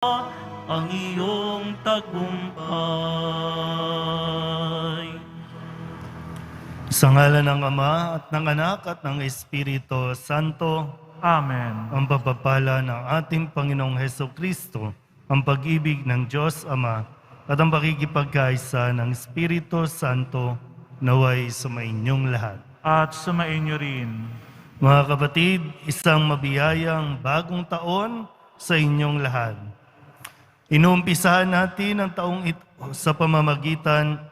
ang iyong tagumpay. Sa ngalan ng Ama at ng Anak at ng Espiritu Santo, Amen. ang pagpapala ng ating Panginoong Hesukristo, ang pag-ibig ng Diyos Ama, at ang pakikipagkaisa ng Espiritu Santo naway sumainyong lahat. At sumainyo rin. Mga kapatid, isang mabiyayang bagong taon sa inyong lahat. Inuumpisahan natin ang taong ito sa pamamagitan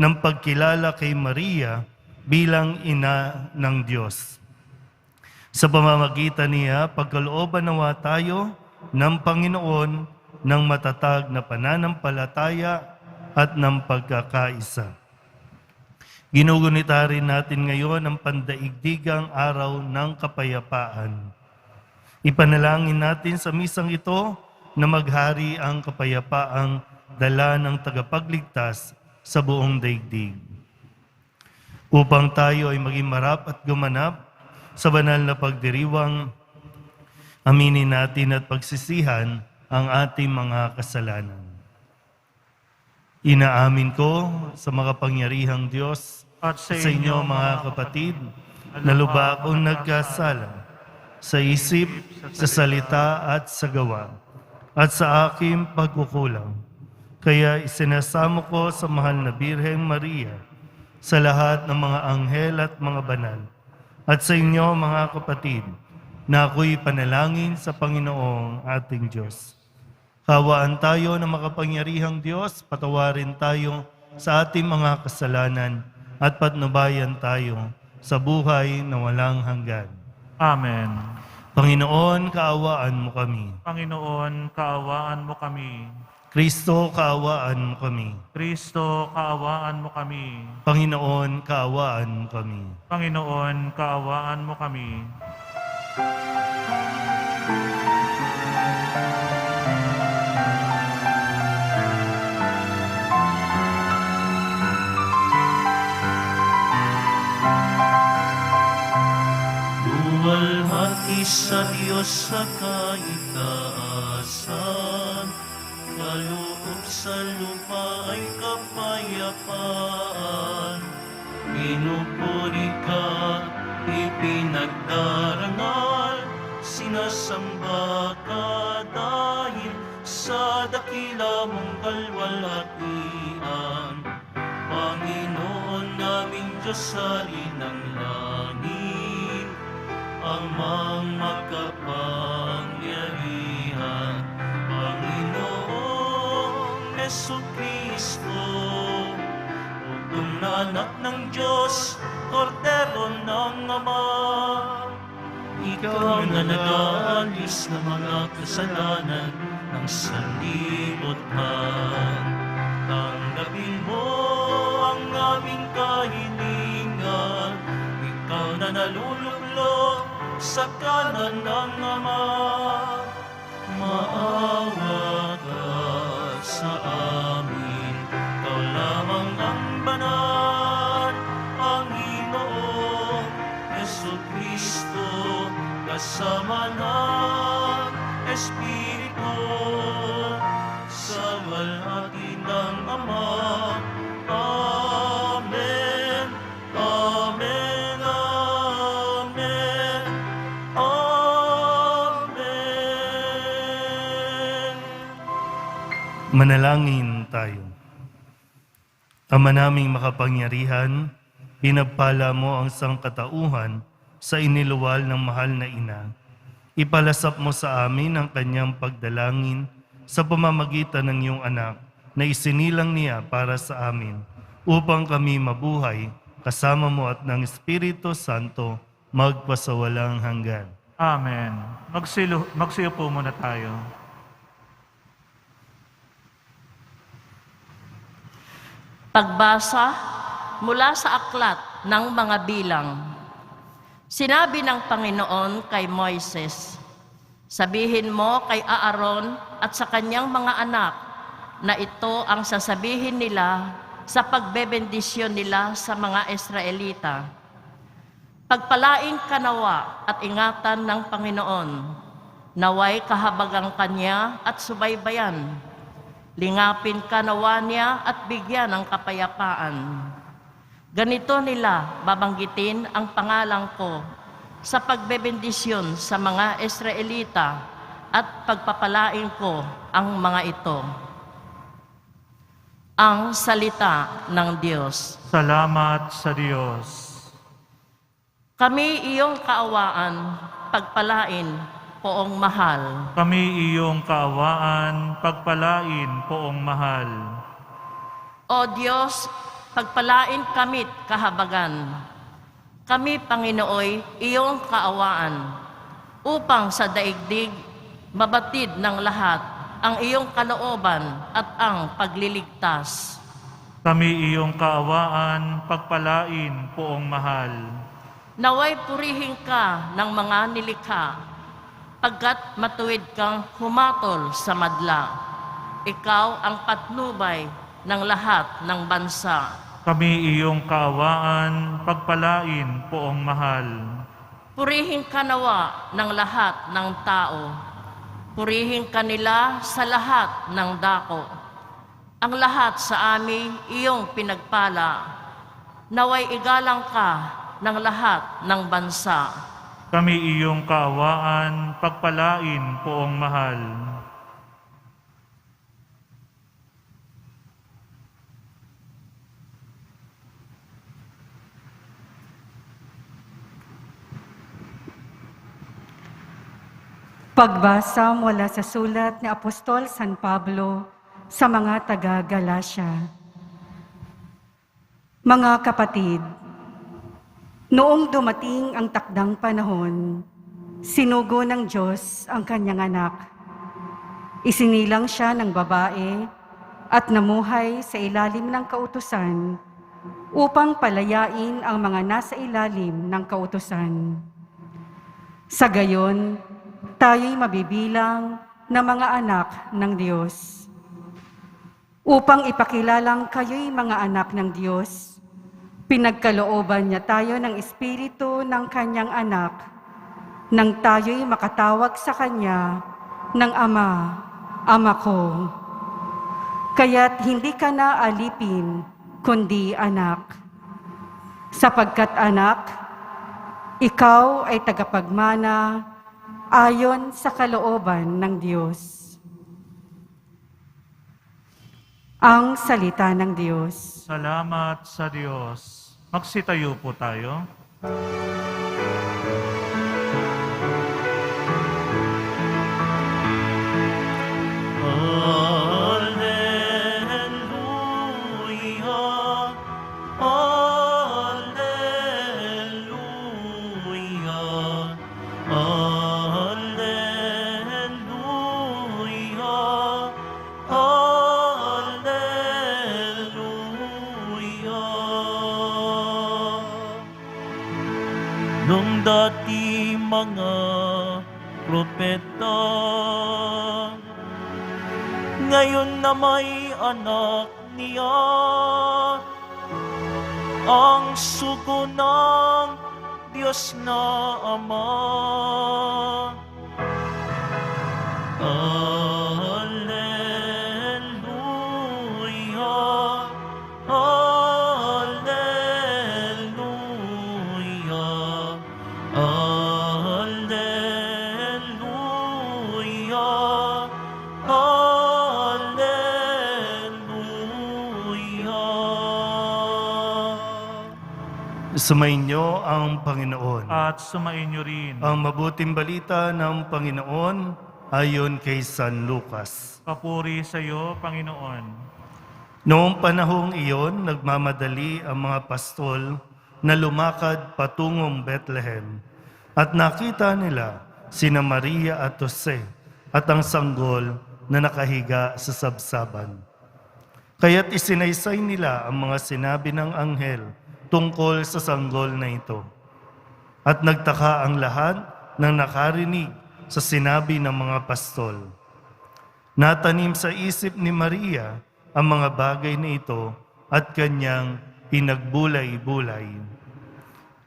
ng pagkilala kay Maria bilang ina ng Diyos. Sa pamamagitan niya, pagkalooban nawa tayo ng Panginoon ng matatag na pananampalataya at ng pagkakaisa. Ginugunita rin natin ngayon ang pandaigdigang araw ng kapayapaan. Ipanalangin natin sa misang ito na maghari ang kapayapaang dala ng tagapagligtas sa buong daigdig. Upang tayo ay maging marap at gumanap sa banal na pagdiriwang, aminin natin at pagsisihan ang ating mga kasalanan. Inaamin ko sa makapangyarihang Diyos At sa inyo mga kapatid, na lubha akong nagkasala sa isip, sa salita at sa gawa, at sa aking pagkukulang. Kaya isinasamo ko sa mahal na Birheng Maria, sa lahat ng mga anghel at mga banal, at sa inyo mga kapatid, na ako'y panalangin sa Panginoong ating Diyos. Hawaan tayo ng makapangyarihang Diyos, patawarin tayo sa ating mga kasalanan, at patnubayan tayo sa buhay na walang hanggan. Amen. Panginoon, kaawaan mo kami. Panginoon, kaawaan mo kami. Kristo, kaawaan mo kami. Kristo, kaawaan mo kami. Panginoon, kaawaan mo kami. Panginoon, kaawaan mo kami. Luwalhati sa Diyos sa kaitaasan, kaloob sa lupa ay kapayapaan. Pinupuri ka, ipinagdarangal, sinasamba ka dahil sa dakila mong kalwalhatian. Panginoon naming Diyos, Hari ng langit, Amang makapangyarihan, Panginoong Hesukristo, Bugtong na anak ng Diyos, Kordero ng Ama. Ikaw na nag-aalis ng mga kasalanan ng sanlibutan. Tanggapin mo ang aming kahilingan, ikaw na naluluklok sa kanan ng Ama. Maawa ka sa amin, ikaw lamang ang banal, Panginoong Hesukristo, kasama ng Espiritu, sa walhati ng Ama. Amen. Amen. Amen. Amen. Manalangin tayo. Ama naming makapangyarihan, pinagpala mo ang sangkatauhan sa iniluwal ng mahal na ina. Ipalasap mo sa amin ang kanyang pagdalangin sa pamamagitan ng iyong anak na isinilang niya para sa amin, upang kami mabuhay kasama mo at ng Espiritu Santo magpasawalang hanggan. Amen. Magsiupo muna tayo. Pagbasa mula sa aklat ng mga bilang. Sinabi ng Panginoon kay Moises, sabihin mo kay Aaron at sa kanyang mga anak na ito ang sasabihin nila sa pagbebendisyon nila sa mga Israelita. Pagpalaing kanawa at ingatan ng Panginoon Naway kahabagang kanya at subaybayan. Lingapin ka nawa niya at bigyan ng kapayapaan. Ganito nila babanggitin ang pangalan ko sa pagbebendisyon sa mga Israelita at pagpapalain ko ang mga ito. Ang salita ng Diyos. Salamat sa Diyos. Kami iyong kaawaan, pagpalain, poong mahal. Kami iyong kaawaan, pagpalain, poong mahal. O Diyos, pagpalain kami't kahabagan. Kami, Panginooy, iyong kaawaan, upang sa daigdig mabatid ng lahat ang iyong kalooban at ang pagliligtas. Kami iyong kaawaan, pagpalain, poong mahal. Naway purihin ka ng mga nilikha, pagkat matuwid kang humatol sa madla. Ikaw ang patnubay ng lahat ng bansa. Kami iyong kaawaan, pagpalain, poong mahal. Purihin ka nawa ng lahat ng tao. Purihin ka nila sa lahat ng dako. Ang lahat sa amin iyong pinagpala. Naway igalang ka ng lahat ng bansa. Kami iyong kaawaan, pagpalain, poong mahal. Pagbasa mula sa sulat ni Apostol San Pablo sa mga taga-Galacia. Mga kapatid, noong dumating ang takdang panahon, sinugo ng Diyos ang kanyang anak. Isinilang siya ng babae at namuhay sa ilalim ng kautusan upang palayain ang mga nasa ilalim ng kautusan. Sa gayon, tayo'y mabibilang na mga anak ng Diyos. Upang ipakilalang kayo'y mga anak ng Diyos, pinagkalooban niya tayo ng Espiritu ng Kanyang anak, nang tayo'y makatawag sa Kanya ng Ama, Ama ko. Kaya't hindi ka na alipin, kundi anak. Sapagkat anak, ikaw ay tagapagmana ayon sa kalooban ng Diyos. Ang salita ng Diyos. Salamat sa Diyos. Magsitayo po tayo. Alleluia, Alleluia, Alleluia, Alleluia. Nung dati mga propeta, ngayon na may anak niya, ang sugo ng Diyos na Ama. Alleluia, Alleluia, Alleluia, Alleluia. Sumainyo ang Panginoon. At sumainyo rin. Ang mabuting balita ng Panginoon ayon kay San Lucas. Papuri sa iyo, Panginoon. Noong panahong iyon, nagmamadali ang mga pastol na lumakad patungong Bethlehem at nakita nila sina Maria at Jose at ang sanggol na nakahiga sa sabsaban. Kaya't isinaysay nila ang mga sinabi ng anghel tungkol sa sanggol na ito. At nagtaka ang lahat ng nakarinig sa sinabi ng mga pastol. Natanim sa isip ni Maria ang mga bagay na ito at kanyang pinagbulay-bulay.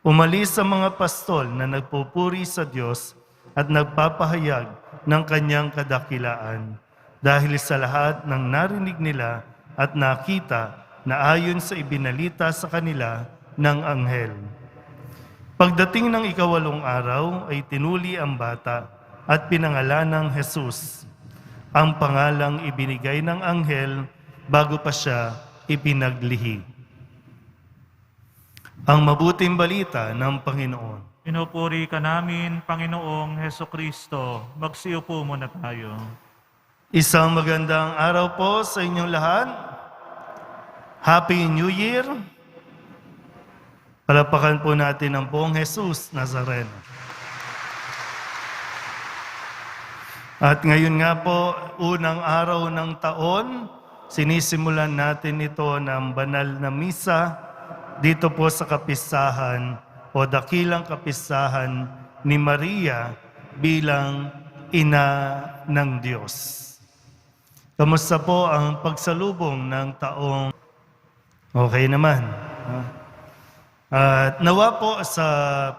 Umalis ang mga pastol na nagpupuri sa Diyos at nagpapahayag ng kanyang kadakilaan, dahil sa lahat ng narinig nila at nakita na ayon sa ibinalita sa kanila ng anghel. Pagdating ng ikawalong araw ay tinuli ang bata at pinangalanang Jesus, ang pangalang ibinigay ng anghel bago pa siya ipinaglihi. Ang mabuting balita ng Panginoon. Pinupuri ka namin, Panginoong Hesukristo. Magsiupo muna tayo. Isang magandang araw po sa inyong lahat. Happy New Year! Palapakan po natin ang Poong Jesus Nazareno. At ngayon nga po, unang araw ng taon, sinisimulan natin ito ng banal na misa dito po sa kapistahan o dakilang kapistahan ni Maria bilang Ina ng Diyos. Kamusta po ang pagsalubong ng taong? Okay naman. At nawa po sa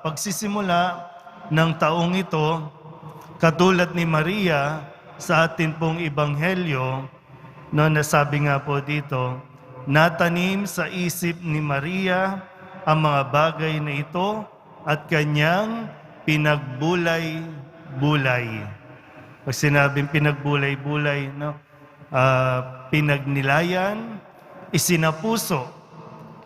pagsisimula ng taong ito, katulad ni Maria sa atin pong ebanghelyo, no, nasabi nga po dito, natanim sa isip ni Maria ang mga bagay na ito at kanyang pinagbulay-bulay. Pag sinabing pinagbulay-bulay, no, pinagnilayan, isinapuso.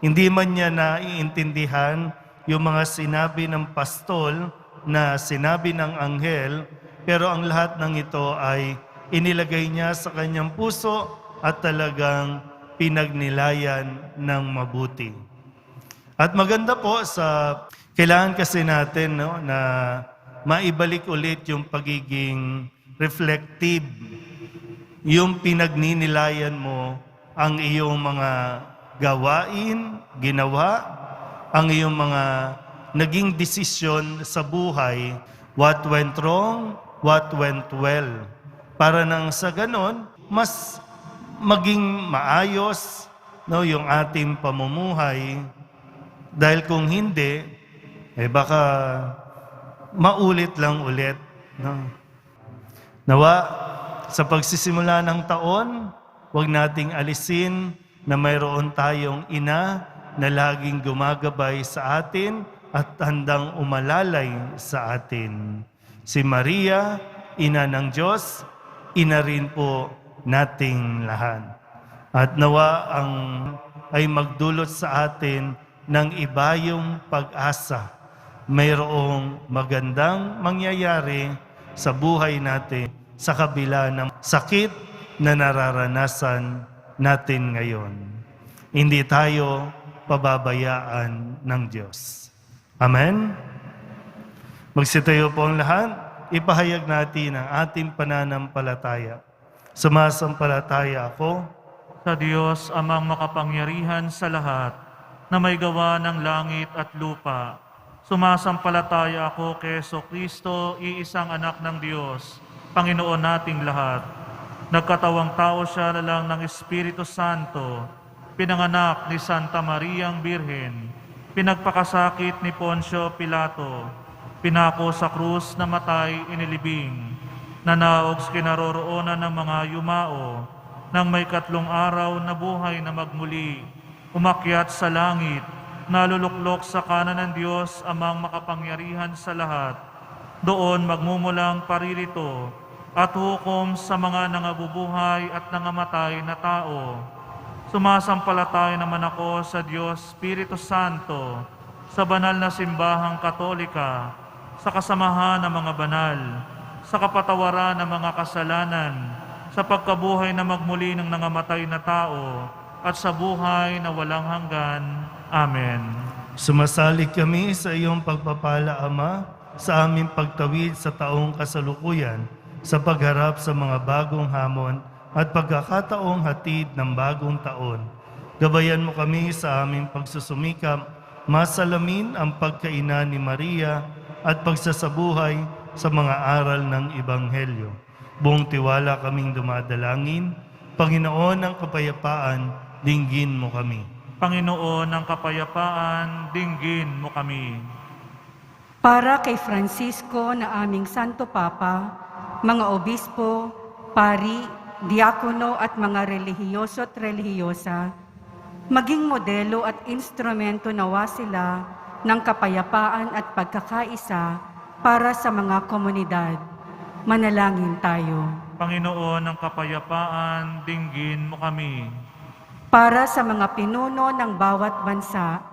Hindi man niya naiintindihan yung mga sinabi ng pastol na sinabi ng anghel, pero ang lahat ng ito ay inilagay niya sa kanyang puso at talagang pinagnilayan ng mabuti. At maganda po kailangan kasi natin, no, na maibalik ulit yung pagiging reflective, yung pinagninilayan mo ang iyong mga gawain, ginawa, ang iyong mga naging desisyon sa buhay, what went wrong, what went well. Para nang sa ganon, mas maging maayos, no, yung ating pamumuhay. Dahil kung hindi, baka maulit lang ulit. No? Nawa, sa pagsisimula ng taon, huwag nating alisin na mayroon tayong ina na laging gumagabay sa atin at handang umalalay sa atin. Si Maria, Ina ng Diyos, ina rin po nating lahat. At nawa ay magdulot sa atin ng ibayong pag-asa. Mayroong magandang mangyayari sa buhay natin sa kabila ng sakit na nararanasan natin ngayon. Hindi tayo pababayaan ng Diyos. Amen? Magsitayo po ang lahat. Ipahayag natin ang ating pananampalataya. Sumasampalataya ako Sa Diyos, amang makapangyarihan sa lahat, na may gawa ng langit at lupa. Sumasampalataya ako kay Hesukristo, iisang anak ng Diyos, Panginoon nating lahat. Nagkatawang tao siya lang ng Espiritu Santo, pinanganak ni Santa Mariang Birhen, pinagpakasakit ni Poncio Pilato, pinako sa krus na matay inilibing, nanaog sa kinaroroonan ng mga yumao, nang may 3 araw na buhay na magmuli, umakyat sa langit, naluluklok sa kanan ng Diyos amang makapangyarihan sa lahat, doon magmumulang paririto, at hukom sa mga nangabubuhay at nangamatay na tao. Sumasampalataya naman ako sa Diyos Espiritu Santo, sa banal na simbahang Katolika, sa kasamahan ng mga banal, sa kapatawaran ng mga kasalanan, sa pagkabuhay na magmuli ng nangamatay na tao, at sa buhay na walang hanggan. Amen. Sumasalig kami sa iyong pagpapala, Ama, sa aming pagtawid sa taong kasalukuyan, sa pagharap sa mga bagong hamon at pagkakataong hatid ng bagong taon. Gabayan mo kami sa aming pagsusumikap, masalamin ang pagkaina ni Maria at pagsasabuhay sa mga aral ng Ebanghelyo. Buong tiwala kaming dumadalangin, Panginoon ng kapayapaan, dinggin mo kami. Panginoon ng kapayapaan, dinggin mo kami. Para kay Francisco na aming Santo Papa, mga obispo, pari, diakono at mga relihiyoso at relihiyosa, maging modelo at instrumento nawa sila ng kapayapaan at pagkakaisa para sa mga komunidad. Manalangin tayo. Panginoon ng kapayapaan, dinggin mo kami. Para sa mga pinuno ng bawat bansa,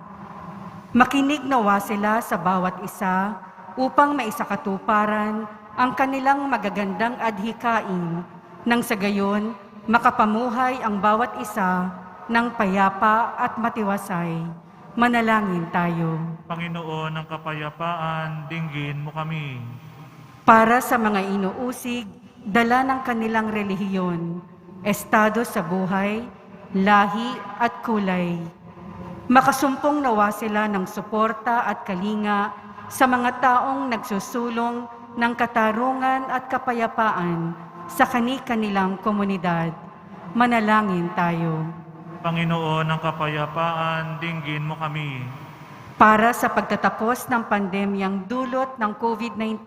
makinig nawa sila sa bawat isa upang maisakatuparan ang kanilang magagandang adhikain nang sa gayon makapamuhay ang bawat isa ng payapa at matiwasay. Manalangin tayo. Panginoon ng kapayapaan, dinggin mo kami. Para sa mga inuusig, dala ng kanilang relihiyon, estado sa buhay, lahi at kulay. Makasumpong nawa sila ng suporta at kalinga sa mga taong nagsusulong ng katarungan at kapayapaan sa kani-kanilang komunidad. Manalangin tayo. Panginoon ng kapayapaan, dinggin mo kami. Para sa pagtatapos ng pandemyang dulot ng COVID-19,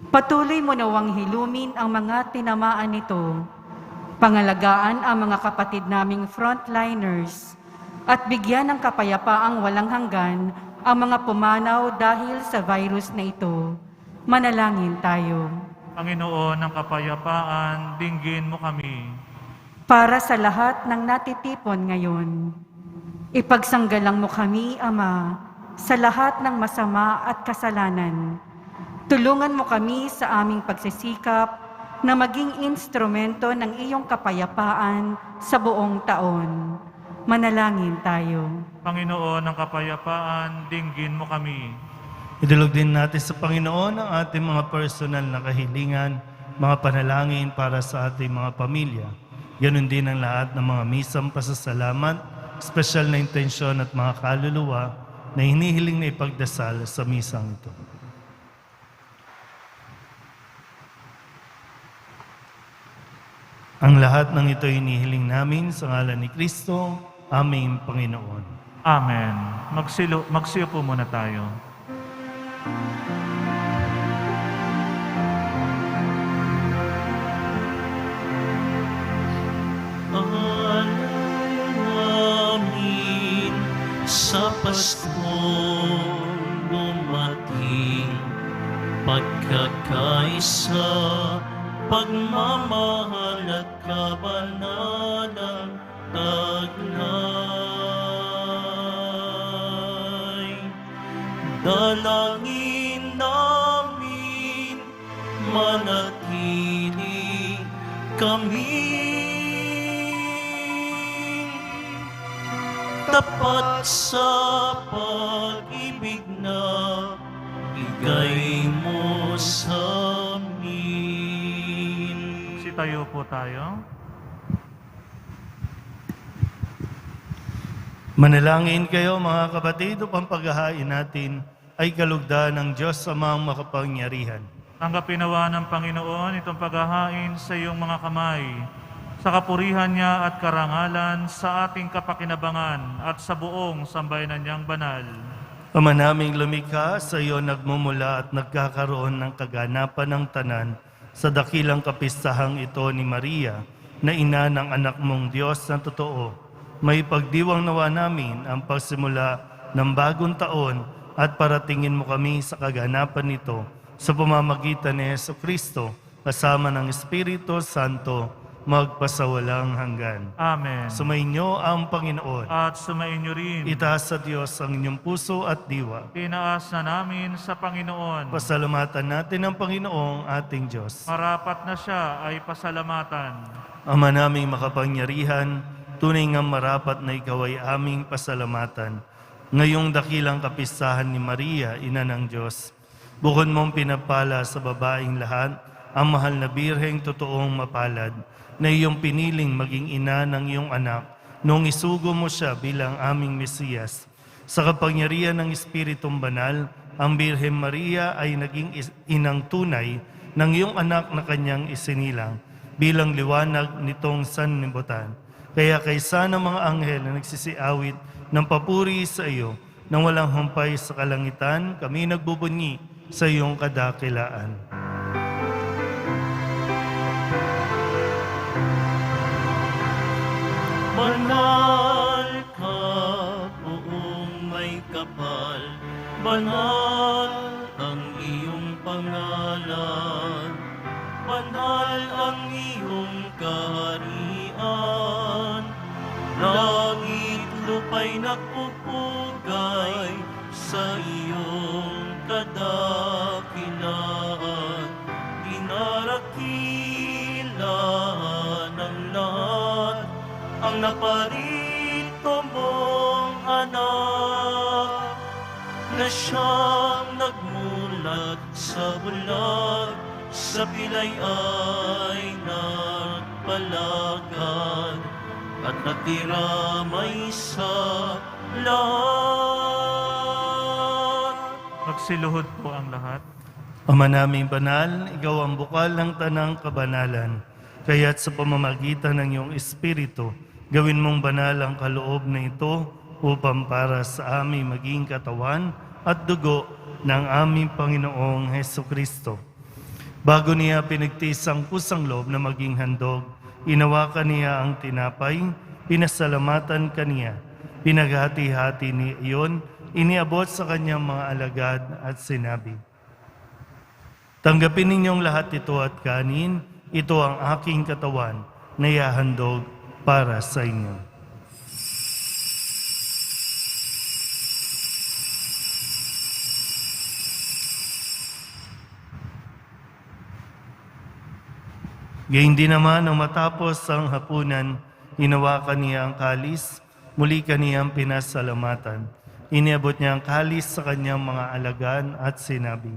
patuloy mo nawang hilumin ang mga tinamaan nito. Pangalagaan ang mga kapatid naming frontliners at bigyan ng kapayapaang walang hanggan ang mga pumanaw dahil sa virus na ito. Manalangin tayo. Panginoon ng kapayapaan, dinggin mo kami. Para sa lahat ng natitipon ngayon, ipagsanggalang mo kami, Ama, sa lahat ng masama at kasalanan. Tulungan mo kami sa aming pagsisikap na maging instrumento ng iyong kapayapaan sa buong taon. Manalangin tayo. Panginoon ng kapayapaan, dinggin mo kami. Idulog din natin sa Panginoon ang ating mga personal na kahilingan, mga panalangin para sa ating mga pamilya. Ganon din ang lahat ng mga misang pasasalamat, espesyal na intensyon at mga kaluluwa na hinihiling na ipagdasal sa misang ito. Ang lahat ng ito hinihiling namin sa ngalan ni Kristo, aming Panginoon. Amen. Magsiyo po muna tayo. Alay namin sa Paskong dumating, pagkakaisa, pagmamahal at kabanalang taglay. Dalangin namin, manatili kami tapat sa pag-ibig na bigay mo sa amin. Sitayo po tayo. Manalangin kayo mga kapatid upang paghahain natin ay kalugdan ng Diyos Amang makapangyarihan. Tanggapin nawa ng Panginoon itong paghahain sa iyong mga kamay, sa kapurihan niya at karangalan, sa ating kapakinabangan at sa buong sambayanan niyang banal. Ama naming lumikha, sa iyo nagmumula at nagkakaroon ng kaganapan ng tanan sa dakilang kapistahang ito ni Maria, na ina ng anak mong Diyos na totoo. May pagdiwang nawa namin ang pagsimula ng bagong taon at paratingin mo kami sa kaganapan nito sa pamamagitan ni Jesucristo kasama ng Espiritu Santo magpasawalang hanggan. Amen. Sumainyo ang Panginoon. At sumainyo rin. Itaas sa Diyos ang inyong puso at diwa. Tinaas na namin sa Panginoon. Pasalamatan natin ang Panginoong ating Diyos. Marapat na siya ay pasalamatan. Ama naming makapangyarihan, tunay nga marapat na ikaw ay aming pasalamatan. Ngayong dakilang kapistahan ni Maria, Ina ng Diyos, bukod mong pinapala sa babaeng lahat, ang mahal na birheng totoong mapalad, na iyong piniling maging ina ng iyong anak, noong isugo mo siya bilang aming Mesiyas. Sa kapangyarihan ng Espiritong Banal, ang Birhen Maria ay naging inang tunay ng iyong anak na kanyang isinilang, bilang liwanag nitong sanlibutan. Kaya kaysa ng mga anghel na nagsisiawit ng papuri sa iyo, nang walang humpay sa kalangitan, kami nagbubunyi sa iyong kadakilaan. Banal ang iyong pangalan, banal ang iyong kaharian. Langit lupa'y nagpupugay sa iyong kadakilaan. Dinarakilan ng lahat ang naparito mong anak, na siyang nagmulat sa bulag, sa pilay ay nagpalagad, at natira may sa lahat. Magsiluhod po ang lahat. Ama naming banal, ikaw ang bukal ng tanang kabanalan. Kaya't sa pamamagitan ng iyong Espiritu, gawin mong banal ang kaloob na ito upang para sa aming maging katawan at dugo ng aming Panginoong Hesukristo. Bago niya pinagtiis ang kusang loob na maging handog, inawakan niya ang tinapay, pinasalamatan kaniya, pinaghati-hati niya iyon, iniabot sa kanyang mga alagad at sinabi, "Tanggapin ninyong lahat ito at kanin, ito ang aking katawan na ihahandog para sa inyo." Gayun din naman nang matapos ang hapunan, hinawakan niya ang kalis, muli kaniyang pinasalamatan. Iniabot niya ang kalis sa kanyang mga alagan at sinabi,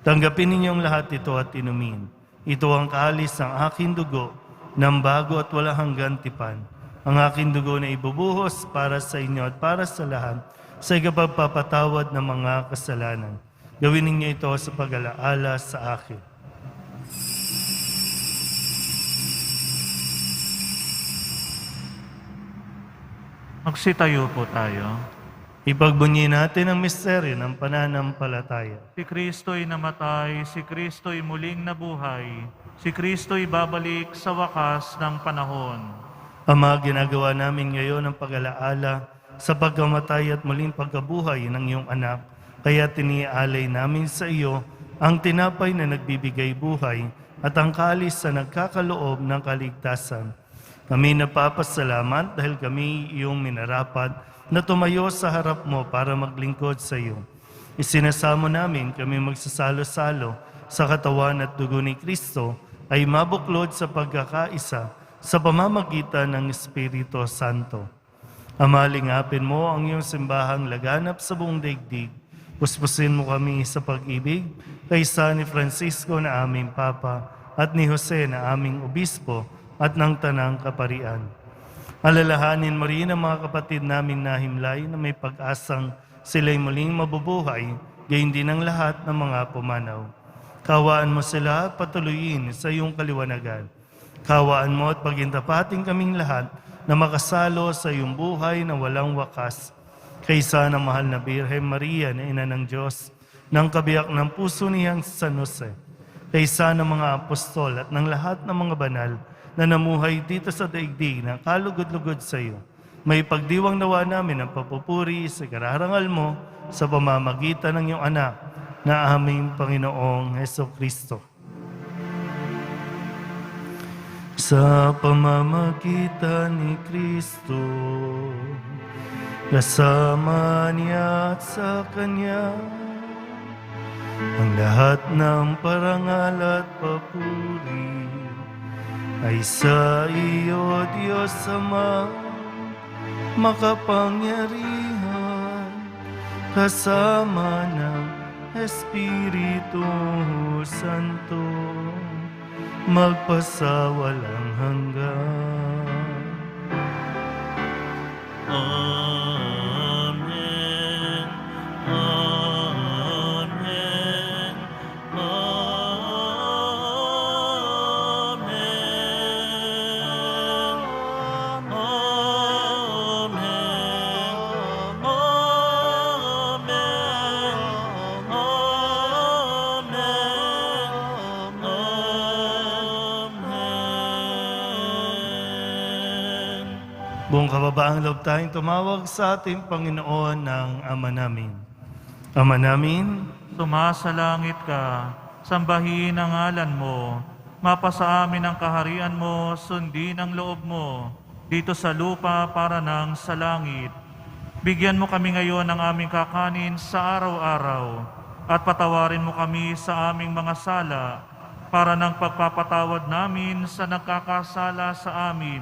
"Tanggapin ninyong lahat ito at inumin. Ito ang kalis ng aking dugo, ng bago at wala hanggang tipan. Ang aking dugo na ibubuhos para sa inyo at para sa lahat, sa ikapagpapatawad ng mga kasalanan. Gawin ninyo ito sa pag-alaala sa akin." Magsitayo po tayo. Ipagbunyi natin ang misteryo ng pananampalataya. Si Kristo'y namatay, si Kristo'y muling nabuhay, si Kristo'y babalik sa wakas ng panahon. Ama, ginagawa namin ngayon ang pag-alaala sa pagkamatay at muling pagkabuhay ng iyong anak. Kaya tiniaalay namin sa iyo ang tinapay na nagbibigay buhay at ang kalis na nagkakaloob ng kaligtasan. Kami napapasalamat dahil kami iyong minarapat na tumayo sa harap mo para maglingkod sa iyo. Isinasamo namin kami magsasalo-salo sa katawan at dugo ni Kristo ay mabuklod sa pagkakaisa sa pamamagitan ng Espiritu Santo. Ama, lingapin mo ang iyong simbahang laganap sa buong daigdig. Puspusin mo kami sa pag-ibig kaysa ni Francisco na aming Papa at ni Jose na aming Obispo at ng Tanang Kaparian. Alalahanin mo rin ang mga kapatid naming nahimlay na may pag-asang sila'y muling mabubuhay, gayon din ang lahat ng mga pumanaw. Kawaan mo sila at patuloyin sa iyong kaliwanagan. Kawaan mo at pagintapating kaming lahat na makasalo sa iyong buhay na walang wakas. Kaysa ng mahal na Birhen Maria na Ina ng Diyos, ng kabiyak ng puso niyang San Jose, kaysa ng mga apostol at ng lahat ng mga banal na namuhay dito sa daigdig na kalugod-lugod sa iyo. May pagdiwang nawa namin ang papupuri sa kararangal mo sa pamamagitan ng iyong anak na aming Panginoong Hesukristo. Sa pamamagitan ni Kristo, kasama niya at sa Kanya, ang lahat ng parangal at papuri ay sa iyo, Diyos Ama, makapangyarihan, kasama ng Espiritu Santo, magpasawalang hanggan. Amen. Amen. Buong kababaang loob tayong tumawag sa ating Panginoon ng Ama namin. Ama namin, Sumasalangit ka, sambahin ang ngalan mo, mapasa amin ang kaharian mo, sundin ang loob mo, dito sa lupa para nang sa langit. Bigyan mo kami ngayon ng aming kakanin sa araw-araw, at patawarin mo kami sa aming mga sala, para ng pagpapatawad namin sa nagkakasala sa amin.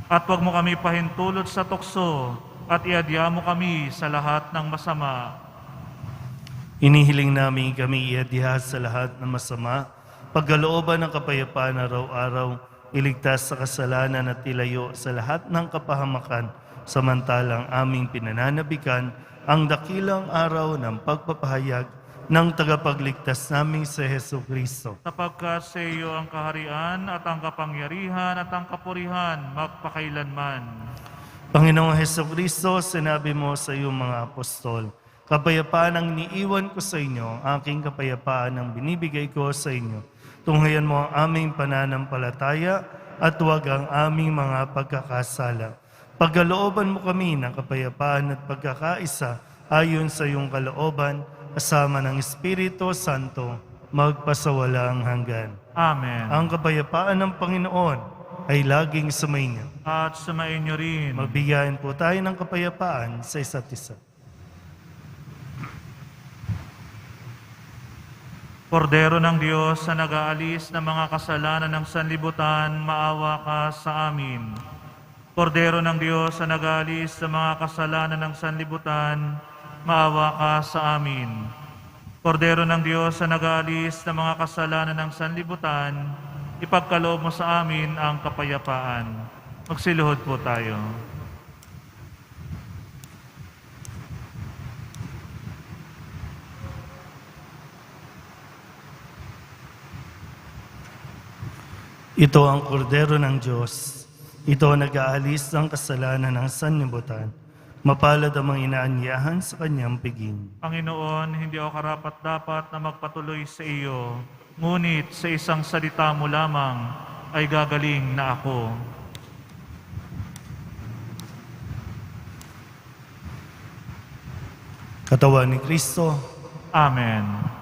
At huwag mo kami pahintulot sa tukso, at iadya mo kami sa lahat ng masama. inihiling namin kami iadya sa lahat ng masama, pagkalooban ng kapayapaan araw-araw, iligtas sa kasalanan at ilayo sa lahat ng kapahamakan, samantalang aming pinananabikan ang dakilang araw ng pagpapahayag ng tagapagligtas naming si Jesucristo. Sapagkat sa iyo ang kaharian at ang kapangyarihan at ang kapurihan magpakailanman. Panginoong Jesucristo, sinabi mo sa iyong mga apostol, kapayapaan ang niiwan ko sa inyo, aking kapayapaan ang binibigay ko sa inyo. Tunghayan mo ang aming pananampalataya at huwag ang aming mga pagkakasala. Pagkalooban mo kami ng kapayapaan at pagkakaisa ayon sa iyong kalooban, kasama ng Espiritu Santo, magpasawalang hanggan. Amen. Ang kapayapaan ng Panginoon ay laging sumainyo. At sumain niyo rin. Magbigayan po tayo ng kapayapaan sa isa't isa. Kordero ng Diyos na nag-aalis ng mga kasalanan ng sanlibutan, maawa ka sa amin. Kordero ng Diyos na nag-aalis ng mga kasalanan ng sanlibutan, maawa ka sa amin. Kordero ng Diyos na nag-aalis ng mga kasalanan ng sanlibutan, ipagkaloob mo sa amin ang kapayapaan. Magsiluhod po tayo. Ito ang kordero ng Diyos. Ito ang nag-aalis ng kasalanan ng sanlibutan. Mapalad ang mga inaanyahan sa kanyang piging. Panginoon, hindi ako karapat-dapat na magpatuloy sa iyo, ngunit sa isang salita mo lamang ay gagaling na ako. Katawan ni Kristo, Amen.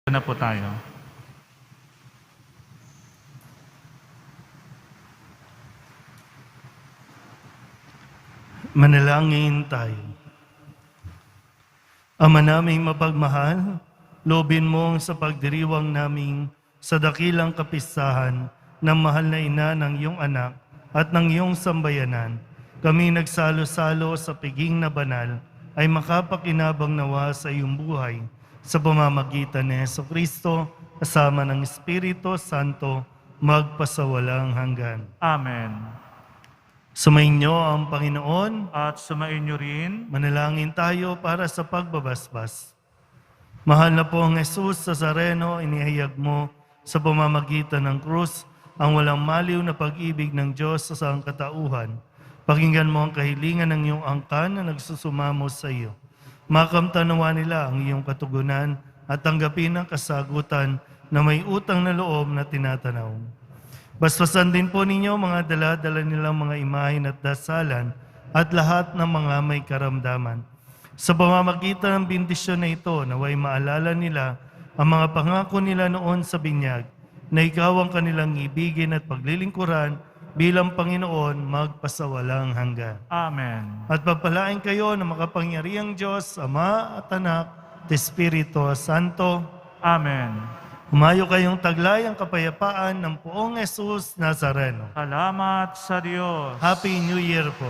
Na po tayo. manalangin tayo. Ama naming mapagmahal, loobin mo sa pagdiriwang naming sa dakilang kapistahan ng mahal na ina ng iyong anak at ng iyong sambayanan. Kami nagsalo-salo sa piging na banal ay makapakinabang nawa sa iyong buhay sa pamamagitan ni Jesucristo kasama ng Espiritu Santo magpasawalang hanggan. Amen. Sumainyo ang Panginoon. At sumain niyo rin. Manalangin tayo para sa pagbabasbas. Mahal na po ang Jesus Nazareno, inihayag mo sa pamamagitan ng krus ang walang maliw na pag-ibig ng Diyos sa sangkatauhan. Pakinggan mo ang kahilingan ng iyong angkan na nagsusumamo sa iyo. Makamtanawa nila ang iyong katugunan at tanggapin ang kasagutan na may utang na loob na tinatanaw. Basbasan din po ninyo mga dala-dala nilang mga imahin at dasalan at lahat ng mga may karamdaman. Sa pamamagitan ng bendisyon na ito, naway maalala nila ang mga pangako nila noon sa binyag, na ikaw ang kanilang ibigin at paglilingkuran bilang Panginoon magpasawalang hanggan. Amen. At pagpalain kayo ng makapangyarihang Diyos, Ama at Anak, at Espiritu Santo. Amen. Humayo kayong taglay ang kapayapaan ng poong Jesus Nazareno. Salamat sa Diyos. Happy New Year po.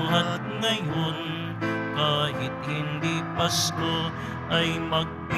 at ngayon, kahit hindi Pasko, ay magbigayan.